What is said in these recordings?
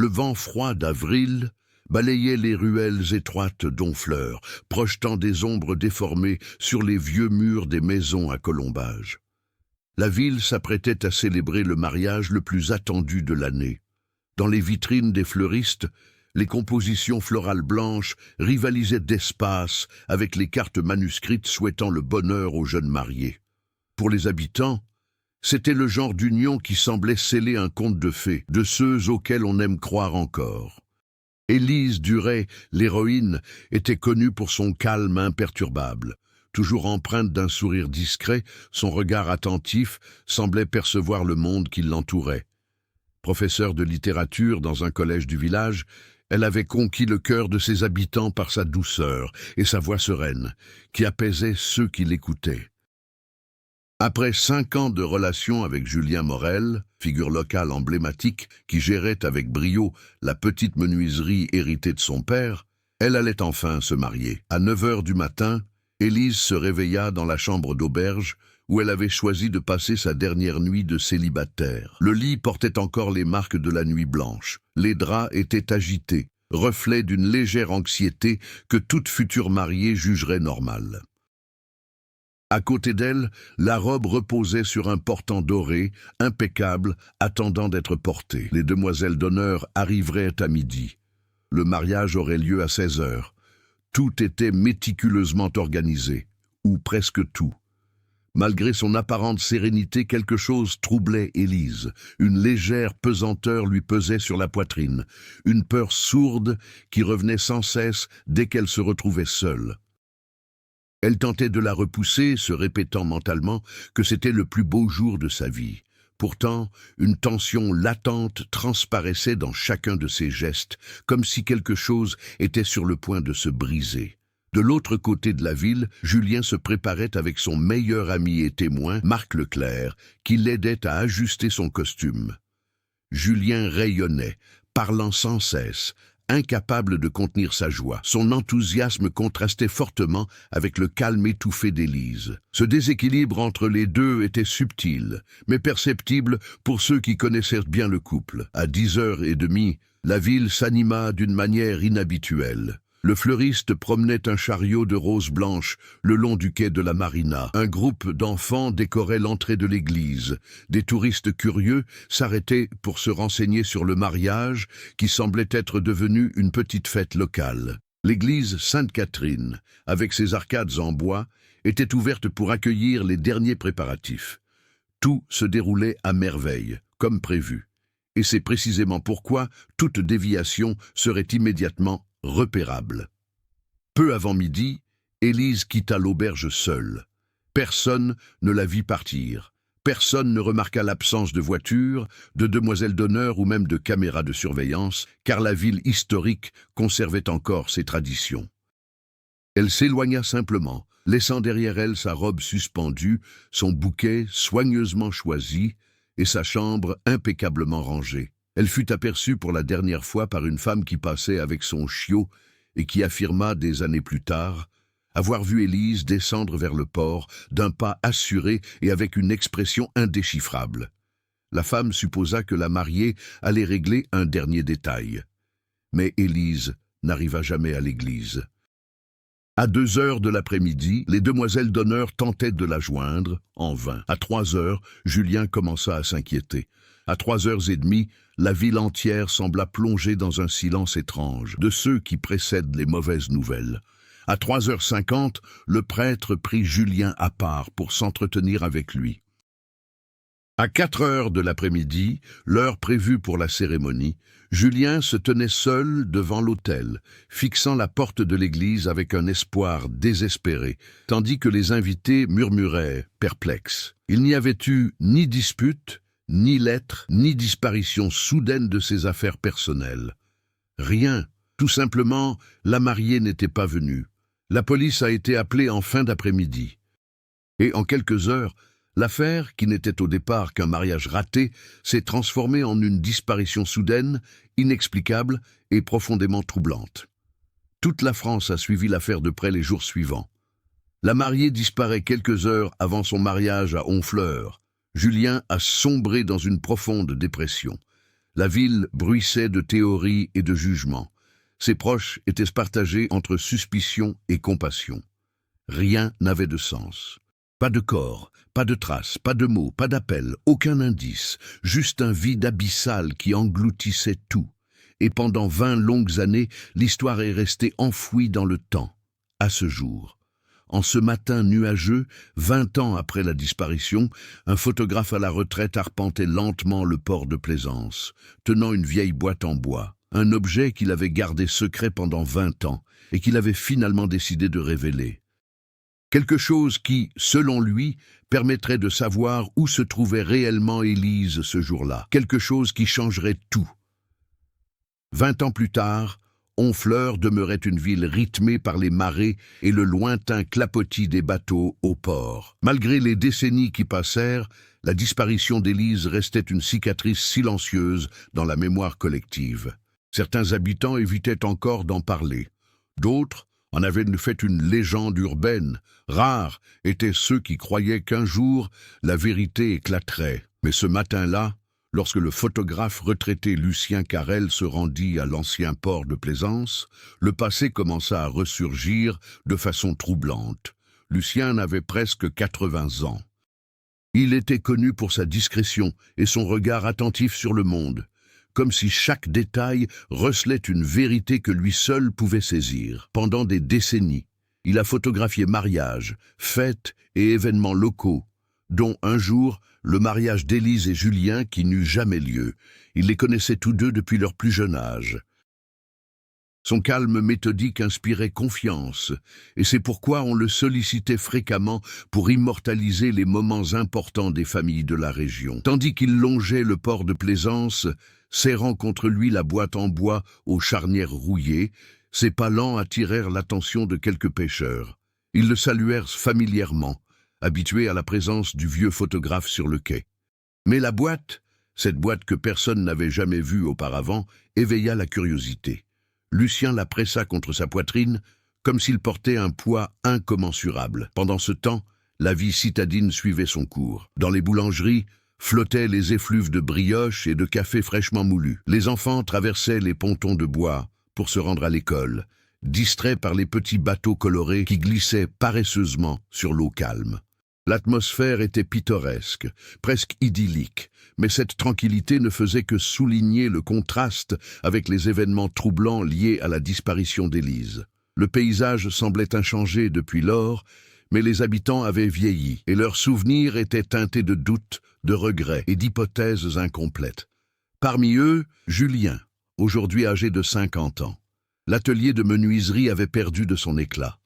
Le vent froid d'avril balayait les ruelles étroites d'Honfleur, projetant des ombres déformées sur les vieux murs des maisons à colombages. La ville s'apprêtait à célébrer le mariage le plus attendu de l'année. Dans les vitrines des fleuristes, les compositions florales blanches rivalisaient d'espace avec les cartes manuscrites souhaitant le bonheur aux jeunes mariés. Pour les habitants, c'était le genre d'union qui semblait sceller un conte de fées, de ceux auxquels on aime croire encore. Élise Duret, l'héroïne, était connue pour son calme imperturbable. Toujours empreinte d'un sourire discret, son regard attentif semblait percevoir le monde qui l'entourait. Professeure de littérature dans un collège du village, elle avait conquis le cœur de ses habitants par sa douceur et sa voix sereine, qui apaisait ceux qui l'écoutaient. Après 5 ans de relation avec Julien Morel, figure locale emblématique qui gérait avec brio la petite menuiserie héritée de son père, elle allait enfin se marier. À 9 heures du matin, Élise se réveilla dans la chambre d'auberge où elle avait choisi de passer sa dernière nuit de célibataire. Le lit portait encore les marques de la nuit blanche. Les draps étaient agités, reflet d'une légère anxiété que toute future mariée jugerait normale. À côté d'elle, la robe reposait sur un portant doré, impeccable, attendant d'être porté. Les demoiselles d'honneur arriveraient à midi. Le mariage aurait lieu à 16 heures. Tout était méticuleusement organisé, ou presque tout. Malgré son apparente sérénité, quelque chose troublait Élise. Une légère pesanteur lui pesait sur la poitrine, une peur sourde qui revenait sans cesse dès qu'elle se retrouvait seule. Elle tentait de la repousser, se répétant mentalement que c'était le plus beau jour de sa vie. Pourtant, une tension latente transparaissait dans chacun de ses gestes, comme si quelque chose était sur le point de se briser. De l'autre côté de la ville, Julien se préparait avec son meilleur ami et témoin, Marc Leclerc, qui l'aidait à ajuster son costume. Julien rayonnait, parlant sans cesse, incapable de contenir sa joie. Son enthousiasme contrastait fortement avec le calme étouffé d'Élise. Ce déséquilibre entre les deux était subtil, mais perceptible pour ceux qui connaissaient bien le couple. À 10h30, la ville s'anima d'une manière inhabituelle. Le fleuriste promenait un chariot de roses blanches le long du quai de la Marina. Un groupe d'enfants décorait l'entrée de l'église. Des touristes curieux s'arrêtaient pour se renseigner sur le mariage qui semblait être devenu une petite fête locale. L'église Sainte-Catherine, avec ses arcades en bois, était ouverte pour accueillir les derniers préparatifs. Tout se déroulait à merveille, comme prévu. Et c'est précisément pourquoi toute déviation serait immédiatement repérable. Peu avant midi, Élise quitta l'auberge seule. Personne ne la vit partir. Personne ne remarqua l'absence de voitures, de demoiselles d'honneur ou même de caméras de surveillance, car la ville historique conservait encore ses traditions. Elle s'éloigna simplement, laissant derrière elle sa robe suspendue, son bouquet soigneusement choisi et sa chambre impeccablement rangée. Elle fut aperçue pour la dernière fois par une femme qui passait avec son chiot et qui affirma des années plus tard avoir vu Élise descendre vers le port d'un pas assuré et avec une expression indéchiffrable. La femme supposa que la mariée allait régler un dernier détail. Mais Élise n'arriva jamais à l'église. À 2 heures de l'après-midi, les demoiselles d'honneur tentaient de la joindre, en vain. À 3 heures, Julien commença à s'inquiéter. À 3h30, la ville entière sembla plongée dans un silence étrange, de ceux qui précèdent les mauvaises nouvelles. À 3h50, le prêtre prit Julien à part pour s'entretenir avec lui. À 4 heures de l'après-midi, l'heure prévue pour la cérémonie, Julien se tenait seul devant l'autel, fixant la porte de l'église avec un espoir désespéré, tandis que les invités murmuraient, perplexes. Il n'y avait eu ni dispute, ni lettre, ni disparition soudaine de ses affaires personnelles. Rien, tout simplement, la mariée n'était pas venue. La police a été appelée en fin d'après-midi. Et en quelques heures, l'affaire, qui n'était au départ qu'un mariage raté, s'est transformée en une disparition soudaine, inexplicable et profondément troublante. Toute la France a suivi l'affaire de près les jours suivants. La mariée disparaît quelques heures avant son mariage à Honfleur. Julien a sombré dans une profonde dépression. La ville bruissait de théories et de jugements. Ses proches étaient partagés entre suspicion et compassion. Rien n'avait de sens. Pas de corps, pas de traces, pas de mots, pas d'appel, aucun indice, juste un vide abyssal qui engloutissait tout. Et pendant 20 longues années, l'histoire est restée enfouie dans le temps, à ce jour. En ce matin nuageux, 20 ans après la disparition, un photographe à la retraite arpentait lentement le port de Plaisance, tenant une vieille boîte en bois, un objet qu'il avait gardé secret pendant 20 ans et qu'il avait finalement décidé de révéler. Quelque chose qui, selon lui, permettrait de savoir où se trouvait réellement Élise ce jour-là. Quelque chose qui changerait tout. 20 ans plus tard, Honfleur demeurait une ville rythmée par les marées et le lointain clapotis des bateaux au port. Malgré les décennies qui passèrent, la disparition d'Élise restait une cicatrice silencieuse dans la mémoire collective. Certains habitants évitaient encore d'en parler. D'autres en avaient fait une légende urbaine. Rares étaient ceux qui croyaient qu'un jour la vérité éclaterait. Mais ce matin-là, lorsque le photographe retraité Lucien Carrel se rendit à l'ancien port de Plaisance, le passé commença à ressurgir de façon troublante. Lucien avait presque 80 ans. Il était connu pour sa discrétion et son regard attentif sur le monde, comme si chaque détail recelait une vérité que lui seul pouvait saisir. Pendant des décennies, il a photographié mariages, fêtes et événements locaux, dont un jour le mariage d'Élise et Julien qui n'eut jamais lieu. Il les connaissait tous deux depuis leur plus jeune âge. Son calme méthodique inspirait confiance, et c'est pourquoi on le sollicitait fréquemment pour immortaliser les moments importants des familles de la région. Tandis qu'il longeait le port de Plaisance, serrant contre lui la boîte en bois aux charnières rouillées, ses pas lents attirèrent l'attention de quelques pêcheurs. Ils le saluèrent familièrement, habitués à la présence du vieux photographe sur le quai. Mais la boîte, cette boîte que personne n'avait jamais vue auparavant, éveilla la curiosité. Lucien la pressa contre sa poitrine, comme s'il portait un poids incommensurable. Pendant ce temps, la vie citadine suivait son cours. Dans les boulangeries, flottaient les effluves de brioches et de café fraîchement moulu. Les enfants traversaient les pontons de bois pour se rendre à l'école, distraits par les petits bateaux colorés qui glissaient paresseusement sur l'eau calme. L'atmosphère était pittoresque, presque idyllique, mais cette tranquillité ne faisait que souligner le contraste avec les événements troublants liés à la disparition d'Élise. Le paysage semblait inchangé depuis lors, mais les habitants avaient vieilli, et leurs souvenirs étaient teintés de doutes, de regrets et d'hypothèses incomplètes. Parmi eux, Julien, aujourd'hui âgé de 50 ans. L'atelier de menuiserie avait perdu de son éclat.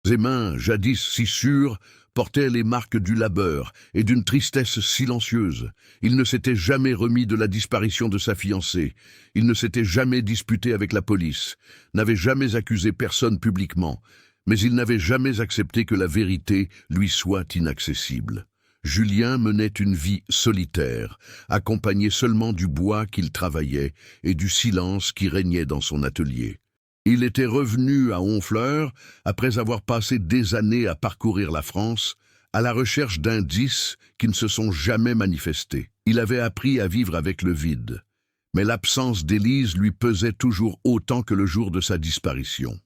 Ses mains, jadis si sûres, portaient les marques du labeur et d'une tristesse silencieuse. Il ne s'était jamais remis de la disparition de sa fiancée. Il ne s'était jamais disputé avec la police, n'avait jamais accusé personne publiquement, mais il n'avait jamais accepté que la vérité lui soit inaccessible. Julien menait une vie solitaire, accompagné seulement du bois qu'il travaillait et du silence qui régnait dans son atelier. Il était revenu à Honfleur après avoir passé des années à parcourir la France, à la recherche d'indices qui ne se sont jamais manifestés. Il avait appris à vivre avec le vide, mais l'absence d'Élise lui pesait toujours autant que le jour de sa disparition.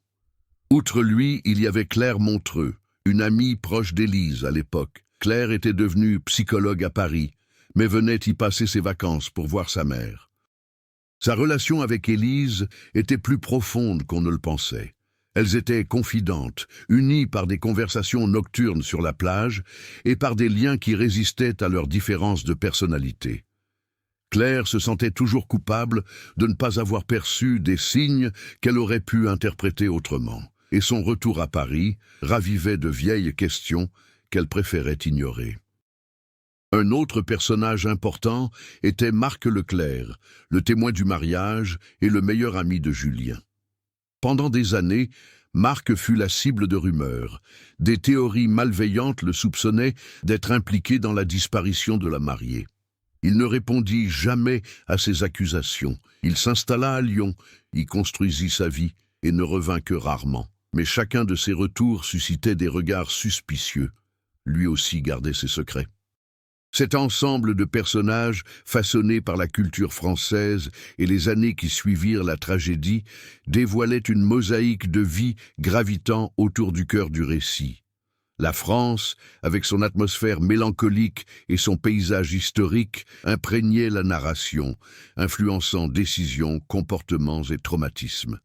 Outre lui, il y avait Claire Montreux, une amie proche d'Élise à l'époque. Claire était devenue psychologue à Paris, mais venait y passer ses vacances pour voir sa mère. Sa relation avec Élise était plus profonde qu'on ne le pensait. Elles étaient confidentes, unies par des conversations nocturnes sur la plage et par des liens qui résistaient à leurs différences de personnalité. Claire se sentait toujours coupable de ne pas avoir perçu des signes qu'elle aurait pu interpréter autrement, et son retour à Paris ravivait de vieilles questions qu'elle préférait ignorer. Un autre personnage important était Marc Leclerc, le témoin du mariage et le meilleur ami de Julien. Pendant des années, Marc fut la cible de rumeurs. Des théories malveillantes le soupçonnaient d'être impliqué dans la disparition de la mariée. Il ne répondit jamais à ces accusations. Il s'installa à Lyon, y construisit sa vie et ne revint que rarement. Mais chacun de ses retours suscitait des regards suspicieux. Lui aussi gardait ses secrets. Cet ensemble de personnages façonnés par la culture française et les années qui suivirent la tragédie dévoilait une mosaïque de vie gravitant autour du cœur du récit. La France, avec son atmosphère mélancolique et son paysage historique, imprégnait la narration, influençant décisions, comportements et traumatismes.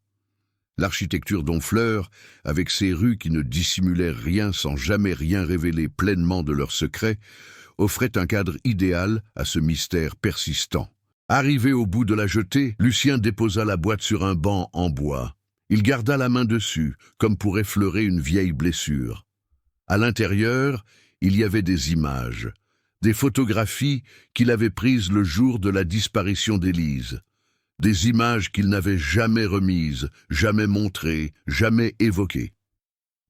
L'architecture d'Honfleur, avec ses rues qui ne dissimulèrent rien sans jamais rien révéler pleinement de leurs secrets, offrait un cadre idéal à ce mystère persistant. Arrivé au bout de la jetée, Lucien déposa la boîte sur un banc en bois. Il garda la main dessus, comme pour effleurer une vieille blessure. À l'intérieur, il y avait des images, des photographies qu'il avait prises le jour de la disparition d'Élise. Des images qu'il n'avait jamais remises, jamais montrées, jamais évoquées.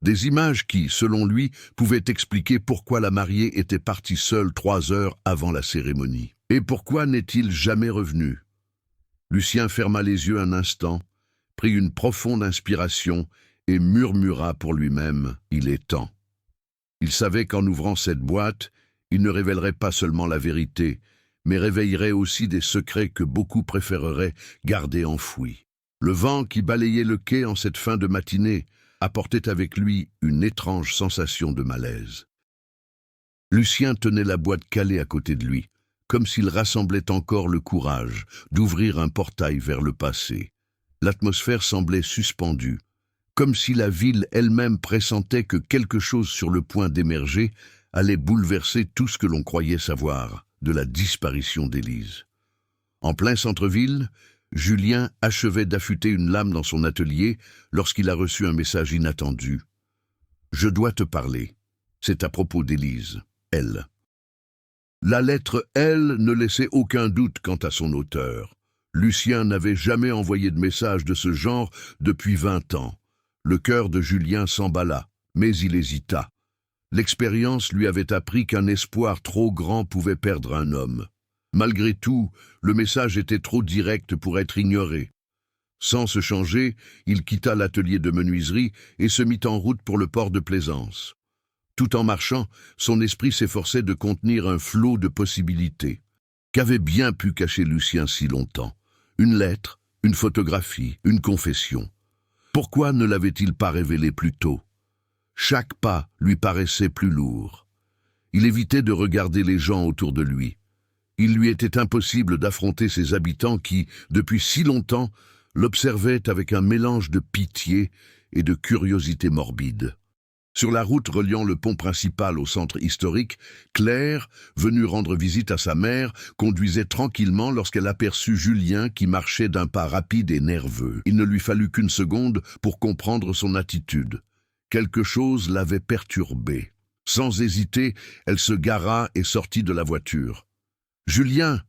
Des images qui, selon lui, pouvaient expliquer pourquoi la mariée était partie seule 3 heures avant la cérémonie. Et pourquoi n'est-il jamais revenu? Lucien ferma les yeux un instant, prit une profonde inspiration et murmura pour lui-même « Il est temps ». Il savait qu'en ouvrant cette boîte, il ne révélerait pas seulement la vérité, mais réveillerait aussi des secrets que beaucoup préféreraient garder enfouis. Le vent qui balayait le quai en cette fin de matinée apportait avec lui une étrange sensation de malaise. Lucien tenait la boîte calée à côté de lui, comme s'il rassemblait encore le courage d'ouvrir un portail vers le passé. L'atmosphère semblait suspendue, comme si la ville elle-même pressentait que quelque chose sur le point d'émerger allait bouleverser tout ce que l'on croyait savoir de la disparition d'Élise. En plein centre-ville, Julien achevait d'affûter une lame dans son atelier lorsqu'il a reçu un message inattendu. « Je dois te parler. C'est à propos d'Élise. Elle. » La lettre « elle » ne laissait aucun doute quant à son auteur. Lucien n'avait jamais envoyé de message de ce genre depuis 20 ans. Le cœur de Julien s'emballa, mais il hésita. L'expérience lui avait appris qu'un espoir trop grand pouvait perdre un homme. Malgré tout, le message était trop direct pour être ignoré. Sans se changer, il quitta l'atelier de menuiserie et se mit en route pour le port de Plaisance. Tout en marchant, son esprit s'efforçait de contenir un flot de possibilités. Qu'avait bien pu cacher Lucien si longtemps? Une lettre, une photographie, une confession. Pourquoi ne l'avait-il pas révélé plus tôt? Chaque pas lui paraissait plus lourd. Il évitait de regarder les gens autour de lui. Il lui était impossible d'affronter ses habitants qui, depuis si longtemps, l'observaient avec un mélange de pitié et de curiosité morbide. Sur la route reliant le pont principal au centre historique, Claire, venue rendre visite à sa mère, conduisait tranquillement lorsqu'elle aperçut Julien qui marchait d'un pas rapide et nerveux. Il ne lui fallut qu'une seconde pour comprendre son attitude. Quelque chose l'avait perturbée. Sans hésiter, elle se gara et sortit de la voiture. « Julien !»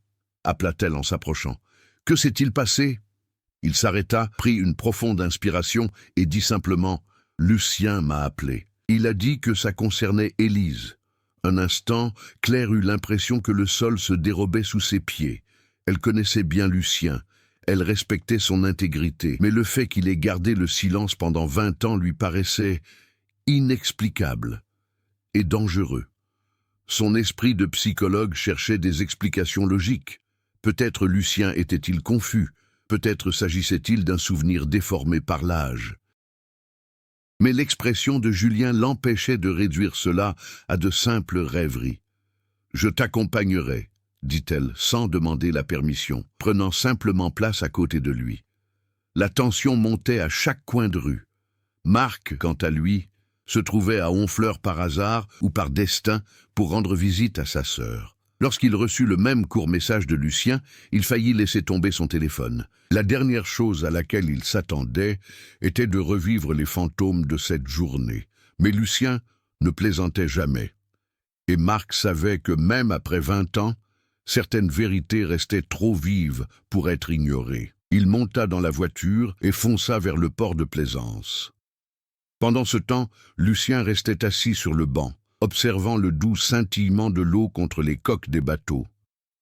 appela-t-elle en s'approchant. « Que s'est-il passé ?» Il s'arrêta, prit une profonde inspiration et dit simplement « Lucien m'a appelé. Il a dit que ça concernait Élise. » Un instant, Claire eut l'impression que le sol se dérobait sous ses pieds. Elle connaissait bien Lucien. Elle respectait son intégrité, mais le fait qu'il ait gardé le silence pendant 20 ans lui paraissait inexplicable et dangereux. Son esprit de psychologue cherchait des explications logiques. Peut-être Lucien était-il confus, peut-être s'agissait-il d'un souvenir déformé par l'âge. Mais l'expression de Julien l'empêchait de réduire cela à de simples rêveries. « Je t'accompagnerai », dit-elle sans demander la permission, prenant simplement place à côté de lui. La tension montait à chaque coin de rue. Marc, quant à lui, se trouvait à Honfleur par hasard ou par destin pour rendre visite à sa sœur. Lorsqu'il reçut le même court message de Lucien, il faillit laisser tomber son téléphone. La dernière chose à laquelle il s'attendait était de revivre les fantômes de cette journée. Mais Lucien ne plaisantait jamais. Et Marc savait que même après 20 ans, certaines vérités restaient trop vives pour être ignorées. Il monta dans la voiture et fonça vers le port de Plaisance. Pendant ce temps, Lucien restait assis sur le banc, observant le doux scintillement de l'eau contre les coques des bateaux.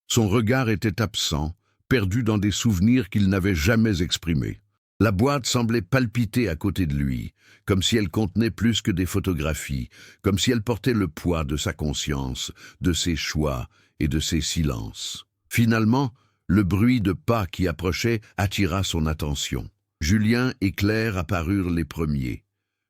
Son regard était absent, perdu dans des souvenirs qu'il n'avait jamais exprimés. La boîte semblait palpiter à côté de lui, comme si elle contenait plus que des photographies, comme si elle portait le poids de sa conscience, de ses choix et de ses silences. Finalement, le bruit de pas qui approchaient attira son attention. Julien et Claire apparurent les premiers.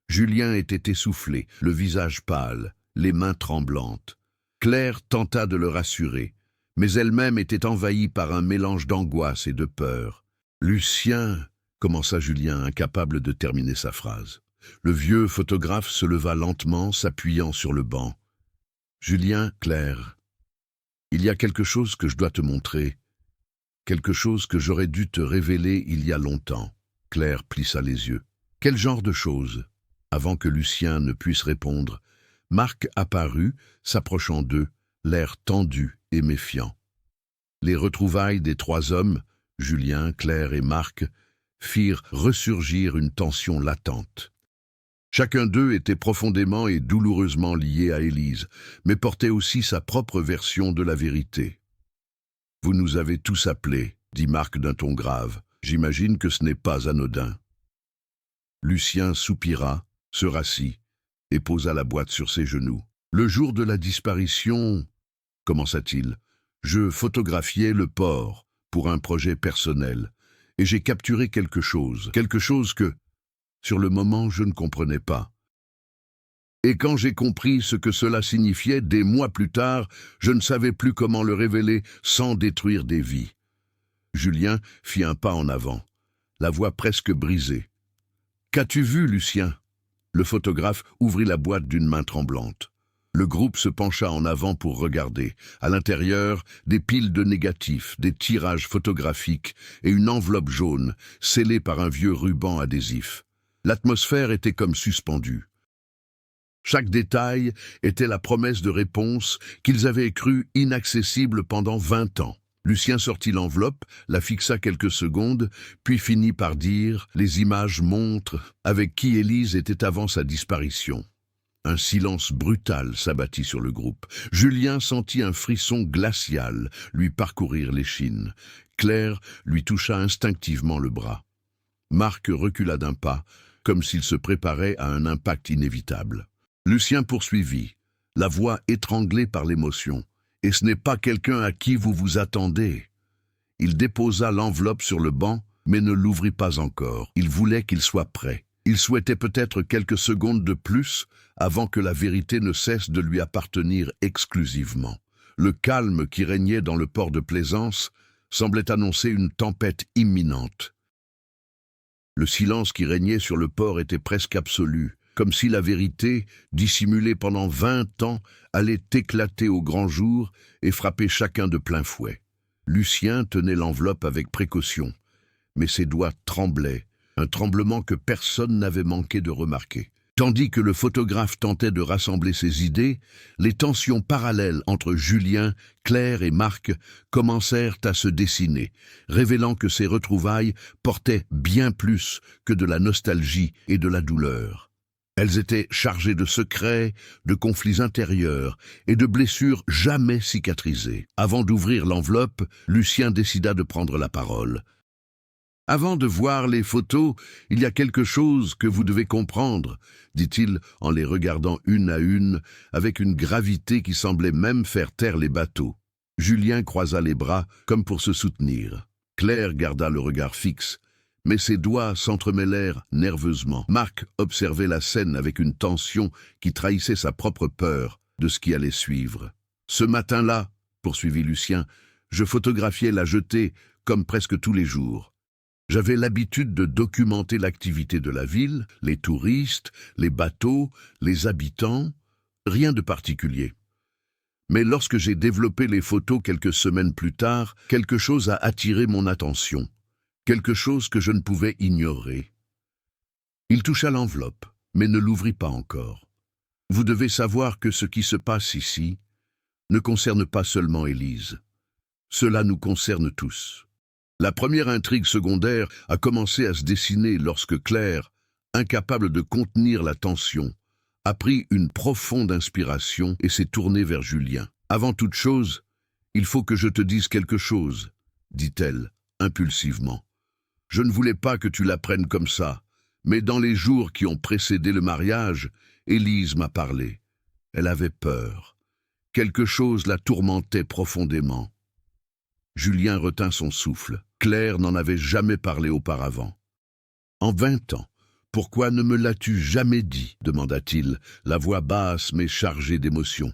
Julien était essoufflé, le visage pâle, les mains tremblantes. Claire tenta de le rassurer, mais elle-même était envahie par un mélange d'angoisse et de peur. « Lucien !» commença Julien, incapable de terminer sa phrase. Le vieux photographe se leva lentement, s'appuyant sur le banc. « Julien, Claire, il y a quelque chose que je dois te montrer, quelque chose que j'aurais dû te révéler il y a longtemps. » Claire plissa les yeux. « Quel genre de chose ?» Avant que Lucien ne puisse répondre, Marc apparut, s'approchant d'eux, l'air tendu et méfiant. Les retrouvailles des trois hommes, Julien, Claire et Marc, firent ressurgir une tension latente. Chacun d'eux était profondément et douloureusement lié à Élise, mais portait aussi sa propre version de la vérité. « Vous nous avez tous appelés, » dit Marc d'un ton grave. « J'imagine que ce n'est pas anodin. » Lucien soupira, se rassit et posa la boîte sur ses genoux. « Le jour de la disparition, » commença-t-il, « je photographiais le port pour un projet personnel, et j'ai capturé quelque chose que, sur le moment, je ne comprenais pas. Et quand j'ai compris ce que cela signifiait, des mois plus tard, je ne savais plus comment le révéler sans détruire des vies. » Julien fit un pas en avant, la voix presque brisée. « Qu'as-tu vu, Lucien ?» Le photographe ouvrit la boîte d'une main tremblante. Le groupe se pencha en avant pour regarder. À l'intérieur, des piles de négatifs, des tirages photographiques et une enveloppe jaune, scellée par un vieux ruban adhésif. L'atmosphère était comme suspendue. Chaque détail était la promesse de réponse qu'ils avaient crue inaccessible pendant 20 ans. Lucien sortit l'enveloppe, la fixa quelques secondes, puis finit par dire « Les images montrent avec qui Élise était avant sa disparition. » Un silence brutal s'abattit sur le groupe. Julien sentit un frisson glacial lui parcourir l'échine. Claire lui toucha instinctivement le bras. Marc recula d'un pas, comme s'il se préparait à un impact inévitable. Lucien poursuivit, la voix étranglée par l'émotion. « Et ce n'est pas quelqu'un à qui vous vous attendez. » Il déposa l'enveloppe sur le banc, mais ne l'ouvrit pas encore. Il voulait qu'il soit prêt. Il souhaitait peut-être quelques secondes de plus avant que la vérité ne cesse de lui appartenir exclusivement. Le calme qui régnait dans le port de Plaisance semblait annoncer une tempête imminente. Le silence qui régnait sur le port était presque absolu, comme si la vérité, dissimulée pendant 20 ans, allait éclater au grand jour et frapper chacun de plein fouet. Lucien tenait l'enveloppe avec précaution, mais ses doigts tremblaient, un tremblement que personne n'avait manqué de remarquer. Tandis que le photographe tentait de rassembler ses idées, les tensions parallèles entre Julien, Claire et Marc commencèrent à se dessiner, révélant que ces retrouvailles portaient bien plus que de la nostalgie et de la douleur. Elles étaient chargées de secrets, de conflits intérieurs et de blessures jamais cicatrisées. Avant d'ouvrir l'enveloppe, Lucien décida de prendre la parole. « Avant de voir les photos, il y a quelque chose que vous devez comprendre, » dit-il en les regardant une à une, avec une gravité qui semblait même faire taire les bateaux. Julien croisa les bras comme pour se soutenir. Claire garda le regard fixe, mais ses doigts s'entremêlèrent nerveusement. Marc observait la scène avec une tension qui trahissait sa propre peur de ce qui allait suivre. « Ce matin-là, » poursuivit Lucien, « je photographiais la jetée comme presque tous les jours. J'avais l'habitude de documenter l'activité de la ville, les touristes, les bateaux, les habitants, rien de particulier. Mais lorsque j'ai développé les photos quelques semaines plus tard, quelque chose a attiré mon attention. Quelque chose que je ne pouvais ignorer. » Il toucha l'enveloppe, mais ne l'ouvrit pas encore. « Vous devez savoir que ce qui se passe ici ne concerne pas seulement Élise. Cela nous concerne tous. » La première intrigue secondaire a commencé à se dessiner lorsque Claire, incapable de contenir la tension, a pris une profonde inspiration et s'est tournée vers Julien. « Avant toute chose, il faut que je te dise quelque chose, » dit-elle, impulsivement. « Je ne voulais pas que tu l'apprennes comme ça, mais dans les jours qui ont précédé le mariage, Élise m'a parlé. Elle avait peur. Quelque chose la tourmentait profondément. Julien retint son souffle. Claire n'en avait jamais parlé auparavant. En 20 ans, pourquoi ne me l'as-tu jamais dit demanda-t-il, la voix basse mais chargée d'émotion.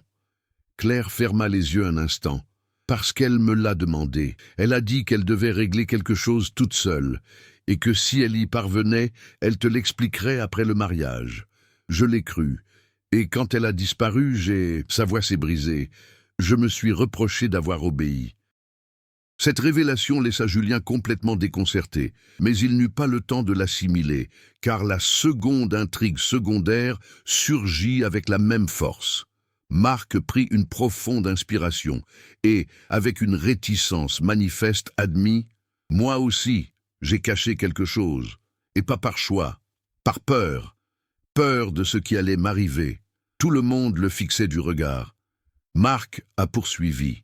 Claire ferma les yeux un instant. Parce qu'elle me l'a demandé. Elle a dit qu'elle devait régler quelque chose toute seule, et que si elle y parvenait, elle te l'expliquerait après le mariage. Je l'ai cru, et quand elle a disparu, sa voix s'est brisée. Je me suis reproché d'avoir obéi. Cette révélation laissa Julien complètement déconcerté, mais il n'eut pas le temps de l'assimiler, car la seconde intrigue secondaire surgit avec la même force. Marc prit une profonde inspiration et, avec une réticence manifeste, admit « Moi aussi, j'ai caché quelque chose, et pas par choix, par peur. Peur de ce qui allait m'arriver. Tout le monde le fixait du regard. » Marc a poursuivi.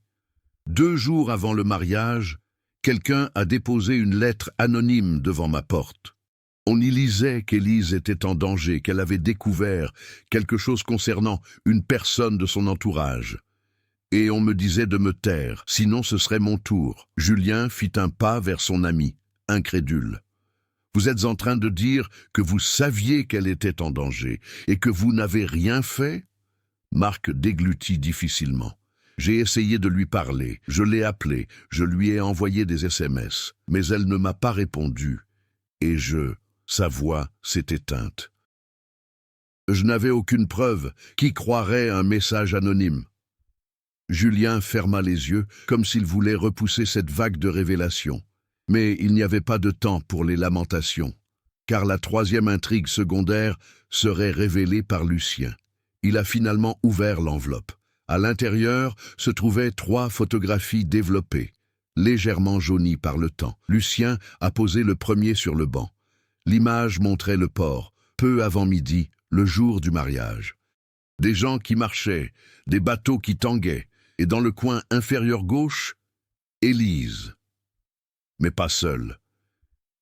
2 jours avant le mariage, quelqu'un a déposé une lettre anonyme devant ma porte. On y lisait qu'Élise était en danger, qu'elle avait découvert quelque chose concernant une personne de son entourage. Et on me disait de me taire, sinon ce serait mon tour. Julien fit un pas vers son ami, incrédule. Vous êtes en train de dire que vous saviez qu'elle était en danger et que vous n'avez rien fait? Marc déglutit difficilement. J'ai essayé de lui parler, je l'ai appelée, je lui ai envoyé des SMS, mais elle ne m'a pas répondu. Et sa voix s'est éteinte. Je n'avais aucune preuve. Qui croirait un message anonyme? Julien ferma les yeux, comme s'il voulait repousser cette vague de révélations. Mais il n'y avait pas de temps pour les lamentations, car la 3e intrigue secondaire serait révélée par Lucien. Il a finalement ouvert l'enveloppe. À l'intérieur se trouvaient 3 photographies développées, légèrement jaunies par le temps. Lucien a posé le premier sur le banc. L'image montrait le port, peu avant midi, le jour du mariage. Des gens qui marchaient, des bateaux qui tanguaient, et dans le coin inférieur gauche, Élise. Mais pas seule.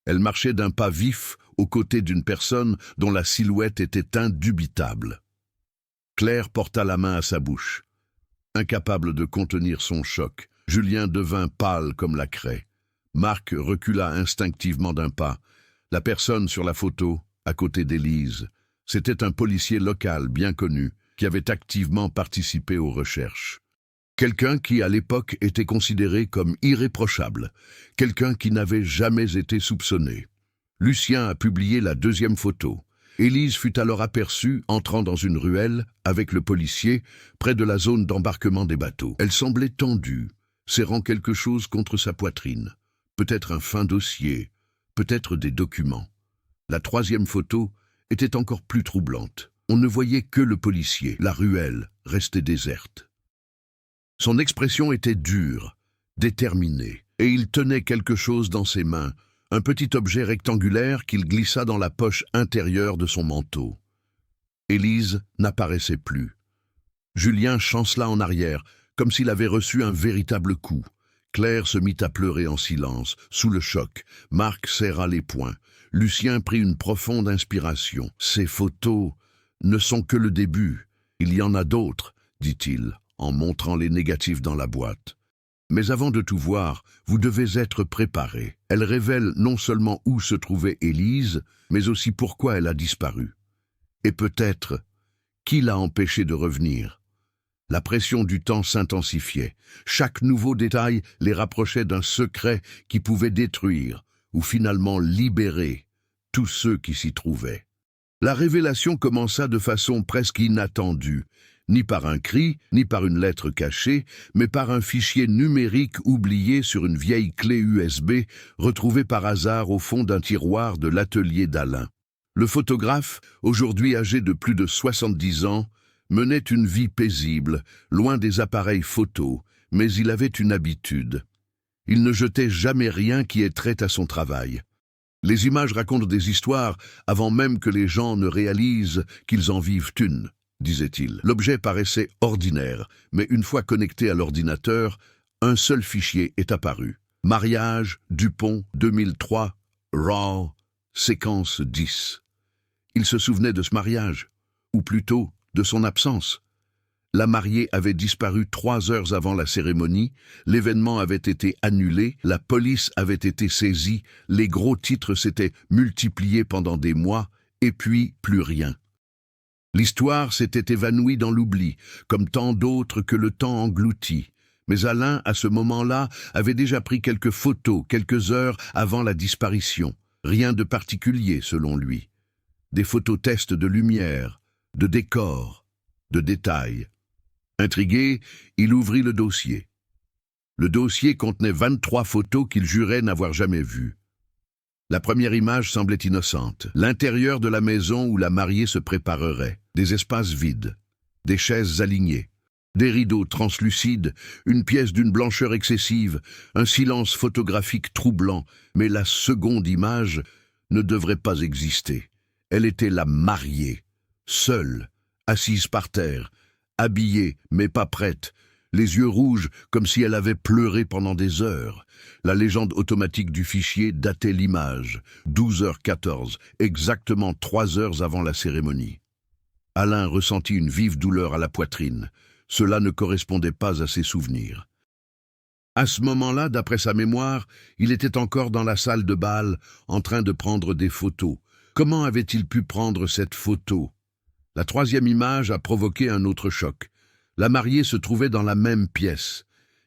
Elle marchait d'un pas vif aux côtés d'une personne dont la silhouette était indubitable. Claire porta la main à sa bouche. Incapable de contenir son choc, Julien devint pâle comme la craie. Marc recula instinctivement d'un pas. La personne sur la photo, à côté d'Élise, c'était un policier local bien connu qui avait activement participé aux recherches. Quelqu'un qui, à l'époque, était considéré comme irréprochable, quelqu'un qui n'avait jamais été soupçonné. Lucien a publié la 2e photo. Élise fut alors aperçue entrant dans une ruelle avec le policier près de la zone d'embarquement des bateaux. Elle semblait tendue, serrant quelque chose contre sa poitrine. Peut-être un fin dossier, peut-être des documents. La 3e photo était encore plus troublante. On ne voyait que le policier, la ruelle restait déserte. Son expression était dure, déterminée, et il tenait quelque chose dans ses mains, un petit objet rectangulaire qu'il glissa dans la poche intérieure de son manteau. Élise n'apparaissait plus. Julien chancela en arrière, comme s'il avait reçu un véritable coup. Claire se mit à pleurer en silence, sous le choc. Marc serra les poings. Lucien prit une profonde inspiration. « Ces photos ne sont que le début. Il y en a d'autres, dit-il, en montrant les négatifs dans la boîte. Mais avant de tout voir, vous devez être préparés. Elle révèle non seulement où se trouvait Élise, mais aussi pourquoi elle a disparu. Et peut-être, qui l'a empêchée de revenir ? La pression du temps s'intensifiait. Chaque nouveau détail les rapprochait d'un secret qui pouvait détruire, ou finalement libérer, tous ceux qui s'y trouvaient. La révélation commença de façon presque inattendue, ni par un cri, ni par une lettre cachée, mais par un fichier numérique oublié sur une vieille clé USB retrouvée par hasard au fond d'un tiroir de l'atelier d'Alain. Le photographe, aujourd'hui âgé de plus de 70 ans, menait une vie paisible, loin des appareils photos, mais il avait une habitude. Il ne jetait jamais rien qui ait trait à son travail. Les images racontent des histoires avant même que les gens ne réalisent qu'ils en vivent une, disait-il. L'objet paraissait ordinaire, mais une fois connecté à l'ordinateur, un seul fichier est apparu. Mariage, Dupont, 2003, Raw, séquence 10. Il se souvenait de ce mariage, ou plutôt de son absence. La mariée avait disparu 3 heures avant la cérémonie, l'événement avait été annulé, la police avait été saisie, les gros titres s'étaient multipliés pendant des mois, et puis plus rien. L'histoire s'était évanouie dans l'oubli, comme tant d'autres que le temps engloutit. Mais Alain, à ce moment-là, avait déjà pris quelques photos, quelques heures avant la disparition. Rien de particulier, selon lui. Des photos tests de lumière, de décors, de détails. Intrigué, il ouvrit le dossier. Le dossier contenait 23 photos qu'il jurait n'avoir jamais vues. La première image semblait innocente. L'intérieur de la maison où la mariée se préparerait. Des espaces vides, des chaises alignées, des rideaux translucides, une pièce d'une blancheur excessive, un silence photographique troublant. Mais la seconde image ne devrait pas exister. Elle était la mariée, seule, assise par terre, habillée mais pas prête, les yeux rouges comme si elle avait pleuré pendant des heures. La légende automatique du fichier datait l'image, 12h14, exactement 3 heures avant la cérémonie. Alain ressentit une vive douleur à la poitrine. Cela ne correspondait pas à ses souvenirs. À ce moment-là, d'après sa mémoire, il était encore dans la salle de bal, en train de prendre des photos. Comment avait-il pu prendre cette photo? La troisième image a provoqué un autre choc. La mariée se trouvait dans la même pièce,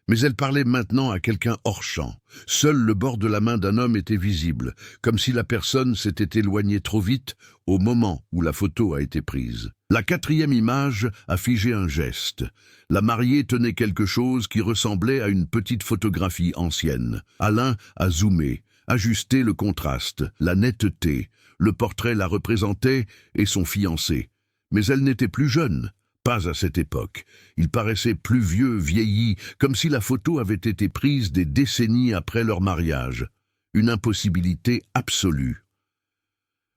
mais elle parlait maintenant à quelqu'un hors champ. Seul le bord de la main d'un homme était visible, comme si la personne s'était éloignée trop vite au moment où la photo a été prise. La quatrième image a figé un geste. La mariée tenait quelque chose qui ressemblait à une petite photographie ancienne. Alain a zoomé, ajusté le contraste, la netteté. Le portrait la représentait et son fiancé. Mais elle n'était plus jeune. Pas à cette époque. Il paraissait plus vieux, vieilli, comme si la photo avait été prise des décennies après leur mariage. Une impossibilité absolue.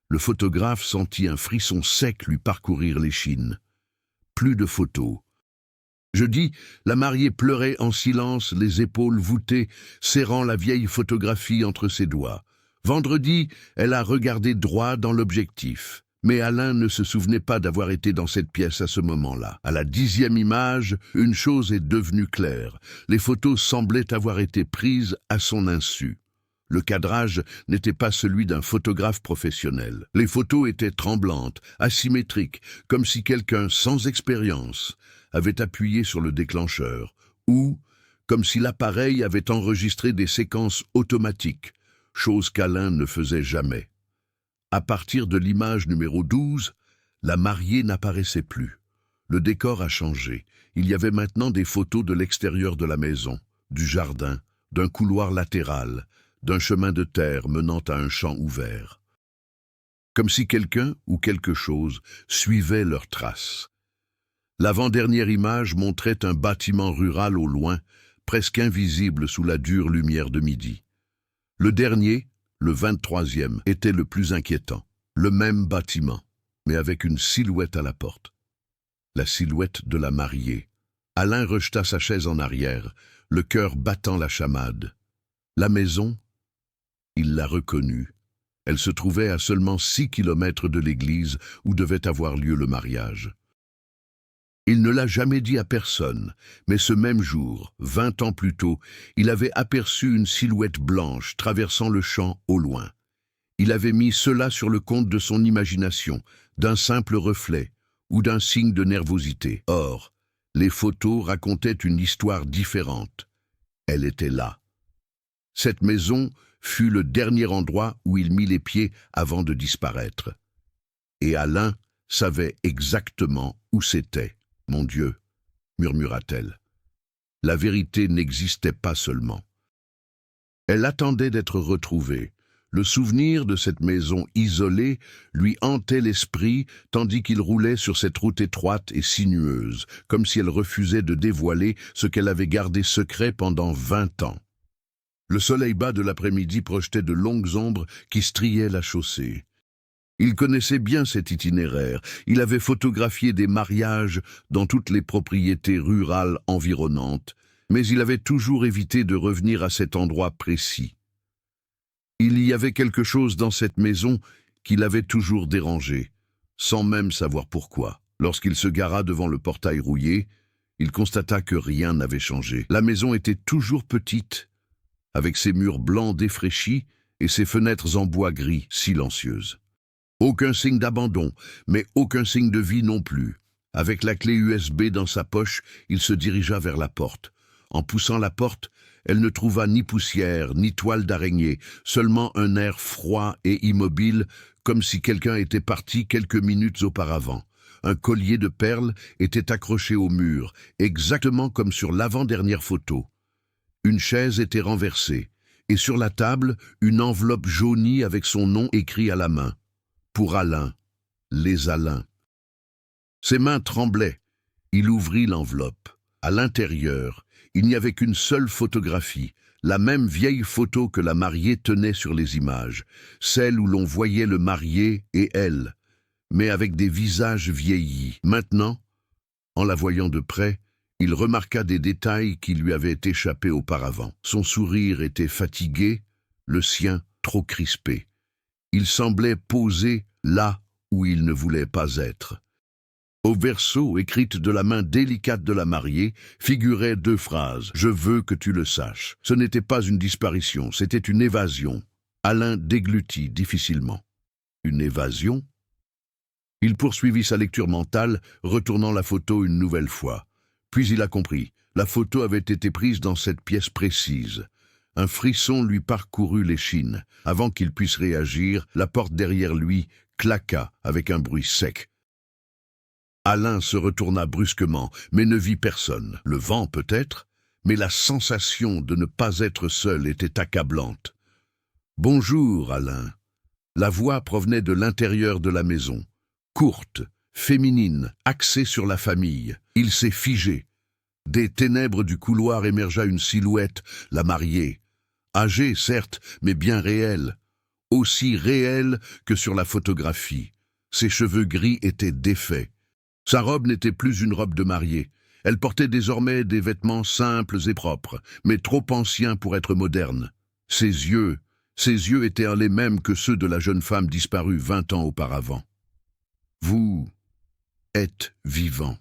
Le photographe sentit un frisson sec lui parcourir l'échine. Plus de photos. Jeudi, la mariée pleurait en silence, les épaules voûtées, serrant la vieille photographie entre ses doigts. Vendredi, elle a regardé droit dans l'objectif. Mais Alain ne se souvenait pas d'avoir été dans cette pièce à ce moment-là. À la 10e image, une chose est devenue claire. Les photos semblaient avoir été prises à son insu. Le cadrage n'était pas celui d'un photographe professionnel. Les photos étaient tremblantes, asymétriques, comme si quelqu'un sans expérience avait appuyé sur le déclencheur, ou comme si l'appareil avait enregistré des séquences automatiques, chose qu'Alain ne faisait jamais. À partir de l'image numéro 12, la mariée n'apparaissait plus. Le décor a changé. Il y avait maintenant des photos de l'extérieur de la maison, du jardin, d'un couloir latéral, d'un chemin de terre menant à un champ ouvert. Comme si quelqu'un ou quelque chose suivait leurs traces. L'avant-dernière image montrait un bâtiment rural au loin, presque invisible sous la dure lumière de midi. Le dernier, le 23e, était le plus inquiétant. Le même bâtiment, mais avec une silhouette à la porte. La silhouette de la mariée. Alain rejeta sa chaise en arrière, le cœur battant la chamade. La maison, il l'a reconnue. Elle se trouvait à seulement 6 kilomètres de l'église où devait avoir lieu le mariage. Il ne l'a jamais dit à personne, mais ce même jour, 20 ans plus tôt, il avait aperçu une silhouette blanche traversant le champ au loin. Il avait mis cela sur le compte de son imagination, d'un simple reflet ou d'un signe de nervosité. Or, les photos racontaient une histoire différente. Elle était là. Cette maison fut le dernier endroit où il mit les pieds avant de disparaître. Et Alain savait exactement où c'était. « Mon Dieu », murmura-t-elle. La vérité n'existait pas seulement. Elle attendait d'être retrouvée. Le souvenir de cette maison isolée lui hantait l'esprit tandis qu'il roulait sur cette route étroite et sinueuse, comme si elle refusait de dévoiler ce qu'elle avait gardé secret pendant 20 ans. Le soleil bas de l'après-midi projetait de longues ombres qui striaient la chaussée. Il connaissait bien cet itinéraire. Il avait photographié des mariages dans toutes les propriétés rurales environnantes, mais il avait toujours évité de revenir à cet endroit précis. Il y avait quelque chose dans cette maison qui l'avait toujours dérangé, sans même savoir pourquoi. Lorsqu'il se gara devant le portail rouillé, il constata que rien n'avait changé. La maison était toujours petite, avec ses murs blancs défraîchis et ses fenêtres en bois gris silencieuses. Aucun signe d'abandon, mais aucun signe de vie non plus. Avec la clé USB dans sa poche, il se dirigea vers la porte. En poussant la porte, elle ne trouva ni poussière, ni toile d'araignée, seulement un air froid et immobile, comme si quelqu'un était parti quelques minutes auparavant. Un collier de perles était accroché au mur, exactement comme sur l'avant-dernière photo. Une chaise était renversée, et sur la table, une enveloppe jaunie avec son nom écrit à la main. Pour Alain, les Alains. Ses mains tremblaient. Il ouvrit l'enveloppe. À l'intérieur, il n'y avait qu'une seule photographie, la même vieille photo que la mariée tenait sur les images, celle où l'on voyait le marié et elle, mais avec des visages vieillis. Maintenant, en la voyant de près, il remarqua des détails qui lui avaient échappé auparavant. Son sourire était fatigué, le sien trop crispé. Il semblait posé là où il ne voulait pas être. Au verso, écrite de la main délicate de la mariée, figuraient 2 phrases. « Je veux que tu le saches ». Ce n'était pas une disparition, c'était une évasion. Alain déglutit difficilement. Une évasion? Il poursuivit sa lecture mentale, retournant la photo une nouvelle fois. Puis il a compris. La photo avait été prise dans cette pièce précise. Un frisson lui parcourut l'échine. Avant qu'il puisse réagir, la porte derrière lui claqua avec un bruit sec. Alain se retourna brusquement, mais ne vit personne. Le vent peut-être, mais la sensation de ne pas être seul était accablante. « Bonjour, Alain ». La voix provenait de l'intérieur de la maison. Courte, féminine, axée sur la famille. Il s'est figé. Des ténèbres du couloir émergea une silhouette, la mariée. Âgée, certes, mais bien réelle. Aussi réelle que sur la photographie. Ses cheveux gris étaient défaits. Sa robe n'était plus une robe de mariée. Elle portait désormais des vêtements simples et propres, mais trop anciens pour être modernes. Ses yeux étaient les mêmes que ceux de la jeune femme disparue 20 ans auparavant. « Vous êtes vivant »,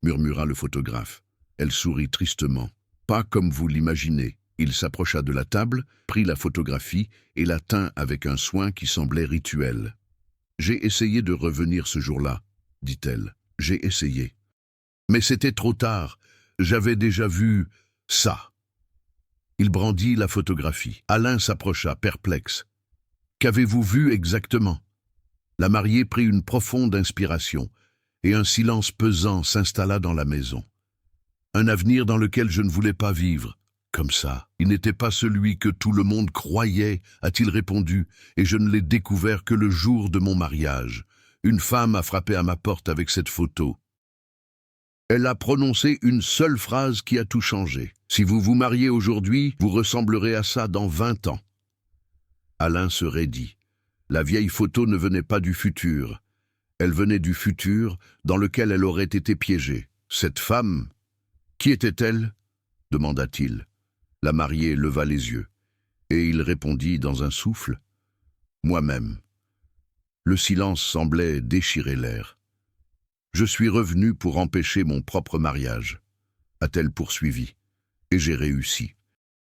murmura le photographe. Elle sourit tristement. « Pas comme vous l'imaginez. » Il s'approcha de la table, prit la photographie et la tint avec un soin qui semblait rituel. « J'ai essayé de revenir ce jour-là, » dit-elle. « J'ai essayé. Mais c'était trop tard. J'avais déjà vu ça. » Il brandit la photographie. Alain s'approcha, perplexe. « Qu'avez-vous vu exactement ?» La mariée prit une profonde inspiration, et un silence pesant s'installa dans la maison. Un avenir dans lequel je ne voulais pas vivre. Comme ça, il n'était pas celui que tout le monde croyait, a-t-il répondu, et je ne l'ai découvert que le jour de mon mariage. Une femme a frappé à ma porte avec cette photo. Elle a prononcé une seule phrase qui a tout changé. « Si vous vous mariez aujourd'hui, vous ressemblerez à ça dans 20 ans. » Alain se raidit. La vieille photo ne venait pas du futur. Elle venait du futur dans lequel elle aurait été piégée. Cette femme, qui était-elle ? Demanda-t-il. La mariée leva les yeux, et il répondit dans un souffle. « Moi-même. » Le silence semblait déchirer l'air. « Je suis revenu pour empêcher mon propre mariage, » a-t-elle poursuivi, et j'ai réussi.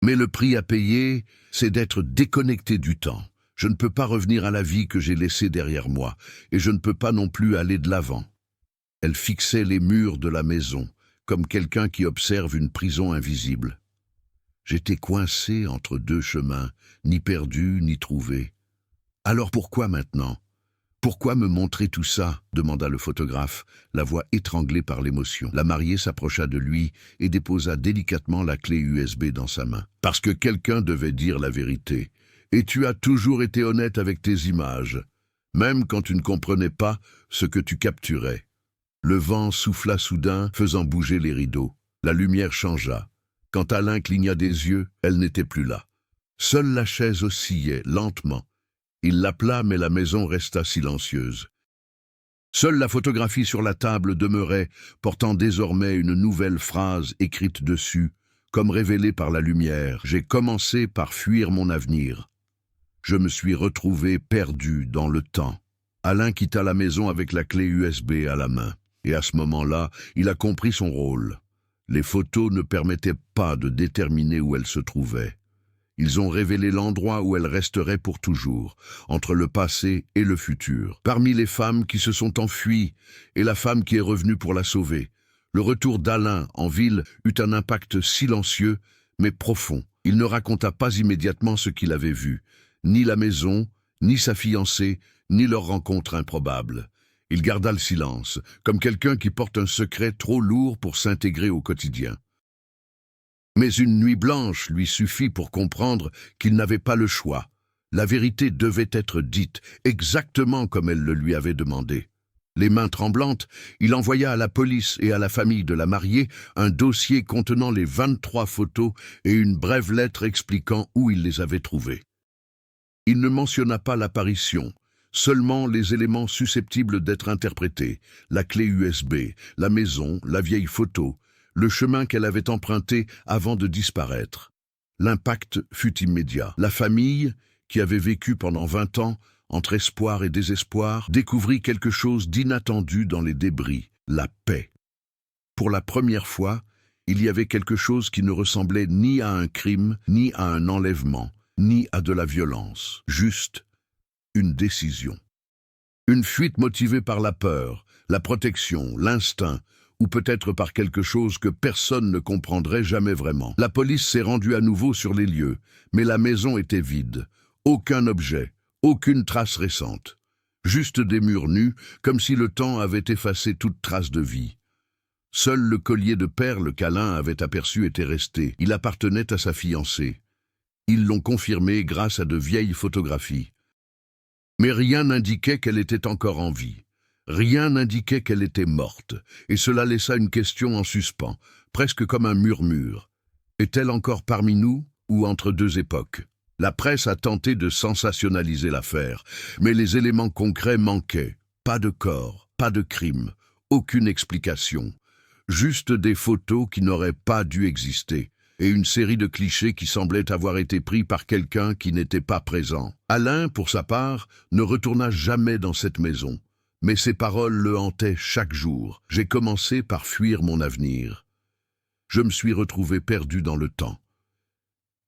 Mais le prix à payer, c'est d'être déconnecté du temps. Je ne peux pas revenir à la vie que j'ai laissée derrière moi, et je ne peux pas non plus aller de l'avant. Elle fixait les murs de la maison, comme quelqu'un qui observe une prison invisible. J'étais coincé entre 2 chemins, ni perdu, ni trouvé. Alors pourquoi maintenant ? Pourquoi me montrer tout ça ? Demanda le photographe, la voix étranglée par l'émotion. La mariée s'approcha de lui et déposa délicatement la clé USB dans sa main. Parce que quelqu'un devait dire la vérité. Et tu as toujours été honnête avec tes images, même quand tu ne comprenais pas ce que tu capturais. Le vent souffla soudain, faisant bouger les rideaux. La lumière changea. Quand Alain cligna des yeux, elle n'était plus là. Seule la chaise oscillait, lentement. Il l'appela, mais la maison resta silencieuse. Seule la photographie sur la table demeurait, portant désormais une nouvelle phrase écrite dessus, comme révélée par la lumière. « J'ai commencé par fuir mon avenir. Je me suis retrouvé perdu dans le temps. Alain quitta la maison avec la clé USB à la main. Et à ce moment-là, il a compris son rôle. Les photos ne permettaient pas de déterminer où elles se trouvaient. Ils ont révélé l'endroit où elles resteraient pour toujours, entre le passé et le futur. Parmi les femmes qui se sont enfuies et la femme qui est revenue pour la sauver, le retour d'Alain en ville eut un impact silencieux, mais profond. Il ne raconta pas immédiatement ce qu'il avait vu, ni la maison, ni sa fiancée, ni leur rencontre improbable. Il garda le silence, comme quelqu'un qui porte un secret trop lourd pour s'intégrer au quotidien. Mais une nuit blanche lui suffit pour comprendre qu'il n'avait pas le choix. La vérité devait être dite, exactement comme elle le lui avait demandé. Les mains tremblantes, il envoya à la police et à la famille de la mariée un dossier contenant les 23 photos et une brève lettre expliquant où il les avait trouvées. Il ne mentionna pas l'apparition, seulement les éléments susceptibles d'être interprétés, la clé USB, la maison, la vieille photo, le chemin qu'elle avait emprunté avant de disparaître. L'impact fut immédiat. La famille, qui avait vécu pendant 20 ans, entre espoir et désespoir, découvrit quelque chose d'inattendu dans les débris, la paix. Pour la première fois, il y avait quelque chose qui ne ressemblait ni à un crime, ni à un enlèvement, ni à de la violence, juste une décision. Une fuite motivée par la peur, la protection, l'instinct, ou peut-être par quelque chose que personne ne comprendrait jamais vraiment. La police s'est rendue à nouveau sur les lieux, mais la maison était vide. Aucun objet, aucune trace récente. Juste des murs nus, comme si le temps avait effacé toute trace de vie. Seul le collier de perles qu'Alain avait aperçu était resté. Il appartenait à sa fiancée. Ils l'ont confirmé grâce à de vieilles photographies. Mais rien n'indiquait qu'elle était encore en vie. Rien n'indiquait qu'elle était morte, et cela laissa une question en suspens, presque comme un murmure. Est-elle encore parmi nous, ou entre deux époques? La presse a tenté de sensationnaliser l'affaire, mais les éléments concrets manquaient. Pas de corps, pas de crime, aucune explication. Juste des photos qui n'auraient pas dû exister, et une série de clichés qui semblaient avoir été pris par quelqu'un qui n'était pas présent. Alain, pour sa part, ne retourna jamais dans cette maison. Mais ses paroles le hantaient chaque jour. J'ai commencé par fuir mon avenir. Je me suis retrouvé perdu dans le temps.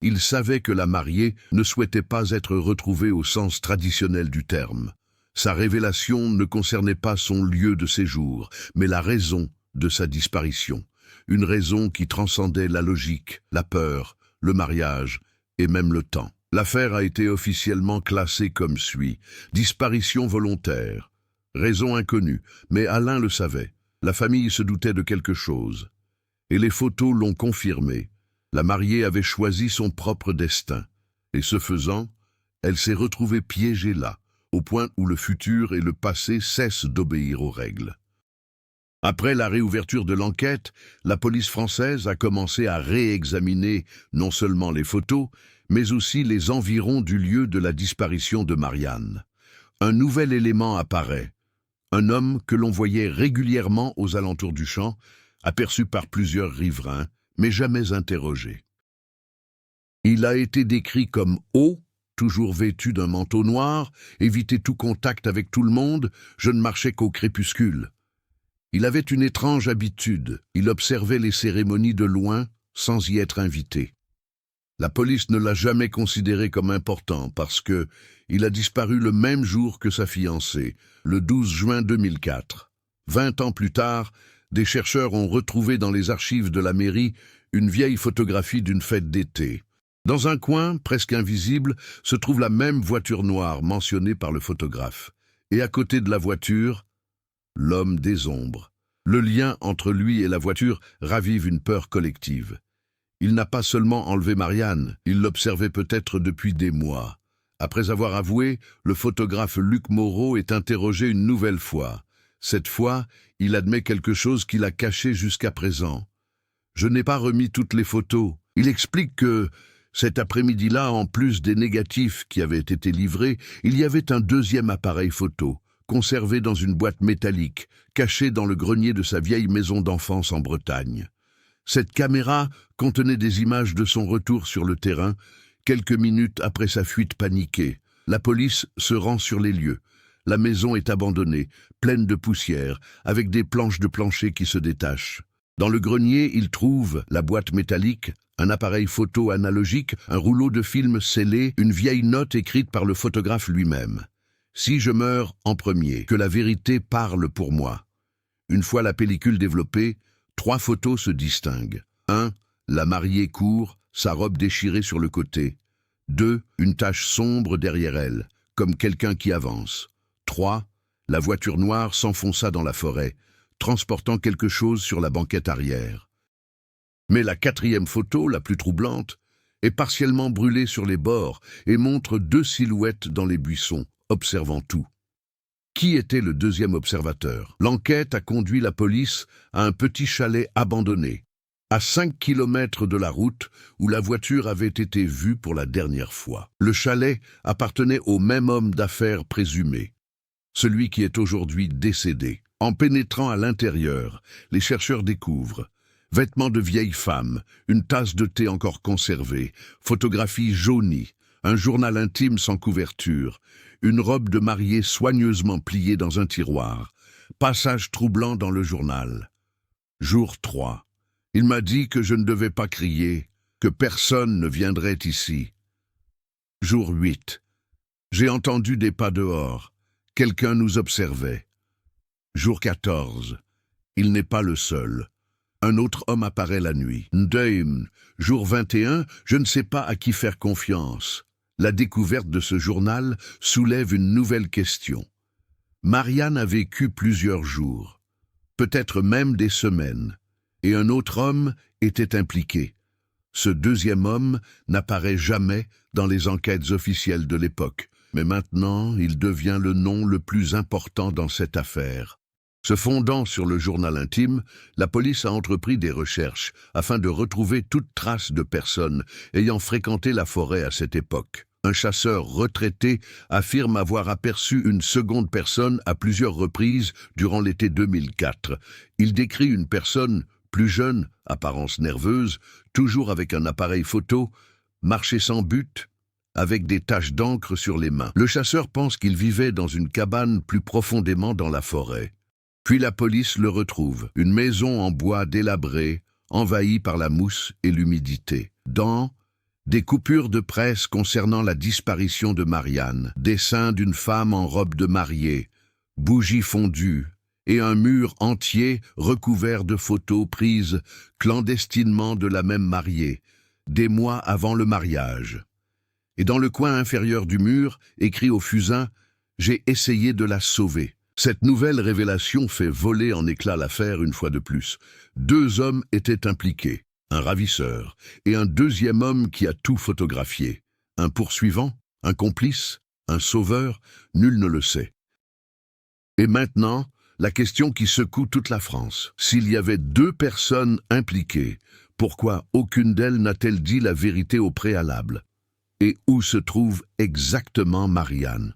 Il savait que la mariée ne souhaitait pas être retrouvée au sens traditionnel du terme. Sa révélation ne concernait pas son lieu de séjour, mais la raison de sa disparition. Une raison qui transcendait la logique, la peur, le mariage et même le temps. L'affaire a été officiellement classée comme suit. Disparition volontaire. Raison inconnue, mais Alain le savait. La famille se doutait de quelque chose. Et les photos l'ont confirmé. La mariée avait choisi son propre destin. Et ce faisant, elle s'est retrouvée piégée là, au point où le futur et le passé cessent d'obéir aux règles. Après la réouverture de l'enquête, la police française a commencé à réexaminer non seulement les photos, mais aussi les environs du lieu de la disparition de Marianne. Un nouvel élément apparaît. Un homme que l'on voyait régulièrement aux alentours du champ, aperçu par plusieurs riverains, mais jamais interrogé. Il a été décrit comme haut, toujours vêtu d'un manteau noir, évitait tout contact avec tout le monde, je ne marchais qu'au crépuscule. Il avait une étrange habitude, il observait les cérémonies de loin, sans y être invité. La police ne l'a jamais considéré comme important parce que il a disparu le même jour que sa fiancée, le 12 juin 2004. 20 ans plus tard, des chercheurs ont retrouvé dans les archives de la mairie une vieille photographie d'une fête d'été. Dans un coin, presque invisible, se trouve la même voiture noire mentionnée par le photographe. Et à côté de la voiture, l'homme des ombres. Le lien entre lui et la voiture ravive une peur collective. Il n'a pas seulement enlevé Marianne, il l'observait peut-être depuis des mois. Après avoir avoué, le photographe Luc Moreau est interrogé une nouvelle fois. Cette fois, il admet quelque chose qu'il a caché jusqu'à présent. Je n'ai pas remis toutes les photos. Il explique que, cet après-midi-là, en plus des négatifs qui avaient été livrés, il y avait un deuxième appareil photo, conservé dans une boîte métallique, caché dans le grenier de sa vieille maison d'enfance en Bretagne. Cette caméra contenait des images de son retour sur le terrain, quelques minutes après sa fuite paniquée, La police se rend sur les lieux. La maison est abandonnée, pleine de poussière, avec des planches de plancher qui se détachent. Dans le grenier, ils trouvent la boîte métallique, un appareil photo analogique, un rouleau de film scellé, une vieille note écrite par le photographe lui-même. « Si je meurs en premier, que la vérité parle pour moi ». Une fois la pellicule développée, 3 photos se distinguent. 1. La mariée court, sa robe déchirée sur le côté. 2. Une tache sombre derrière elle, comme quelqu'un qui avance. 3. La voiture noire s'enfonça dans la forêt, transportant quelque chose sur la banquette arrière. Mais la 4e photo, la plus troublante, est partiellement brûlée sur les bords et montre 2 silhouettes dans les buissons, observant tout. Qui était le 2e observateur? L'enquête a conduit la police à un petit chalet abandonné, à 5 kilomètres de la route où la voiture avait été vue pour la dernière fois. Le chalet appartenait au même homme d'affaires présumé, celui qui est aujourd'hui décédé. En pénétrant à l'intérieur, les chercheurs découvrent vêtements de vieille femme, une tasse de thé encore conservée, photographies jaunies, un journal intime sans couverture, une robe de mariée soigneusement pliée dans un tiroir, passage troublant dans le journal. Jour 3. Il m'a dit que je ne devais pas crier, que personne ne viendrait ici. Jour 8. J'ai entendu des pas dehors. Quelqu'un nous observait. Jour 14. Il n'est pas le seul. Un autre homme apparaît la nuit. Ndheim. Jour 21. Je ne sais pas à qui faire confiance. La découverte de ce journal soulève une nouvelle question. Marianne a vécu plusieurs jours, peut-être même des semaines, et un autre homme était impliqué. Ce 2e homme n'apparaît jamais dans les enquêtes officielles de l'époque, mais maintenant il devient le nom le plus important dans cette affaire. Se fondant sur le journal intime, la police a entrepris des recherches afin de retrouver toute trace de personne ayant fréquenté la forêt à cette époque. Un chasseur retraité affirme avoir aperçu une seconde personne à plusieurs reprises durant l'été 2004. Il décrit une personne plus jeune, apparence nerveuse, toujours avec un appareil photo, marcher sans but, avec des taches d'encre sur les mains. Le chasseur pense qu'il vivait dans une cabane plus profondément dans la forêt. Puis la police le retrouve, une maison en bois délabrée, envahie par la mousse et l'humidité. Des coupures de presse concernant la disparition de Marianne, dessin d'une femme en robe de mariée, bougies fondues, et un mur entier recouvert de photos prises clandestinement de la même mariée, des mois avant le mariage. Et dans le coin inférieur du mur, écrit au fusain, « J'ai essayé de la sauver ». Cette nouvelle révélation fait voler en éclats l'affaire une fois de plus. 2 hommes étaient impliqués, un ravisseur et un 2e homme qui a tout photographié. Un poursuivant, un complice, un sauveur, nul ne le sait. Et maintenant, la question qui secoue toute la France. S'il y avait 2 personnes impliquées, pourquoi aucune d'elles n'a-t-elle dit la vérité au préalable? Et où se trouve exactement Marianne?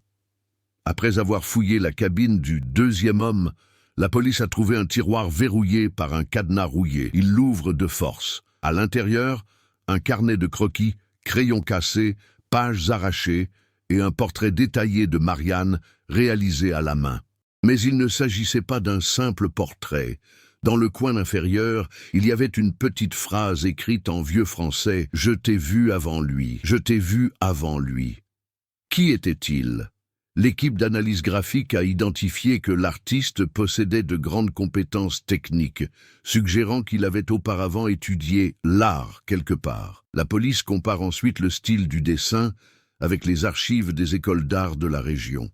Après avoir fouillé la cabine du 2e homme, la police a trouvé un tiroir verrouillé par un cadenas rouillé. Il l'ouvre de force. À l'intérieur, un carnet de croquis, crayons cassés, pages arrachées et un portrait détaillé de Marianne réalisé à la main. Mais il ne s'agissait pas d'un simple portrait. Dans le coin inférieur, il y avait une petite phrase écrite en vieux français « Je t'ai vu avant lui, je t'ai vu avant lui ». Qui était-il? L'équipe d'analyse graphique a identifié que l'artiste possédait de grandes compétences techniques, suggérant qu'il avait auparavant étudié l'art quelque part. La police compare ensuite le style du dessin avec les archives des écoles d'art de la région.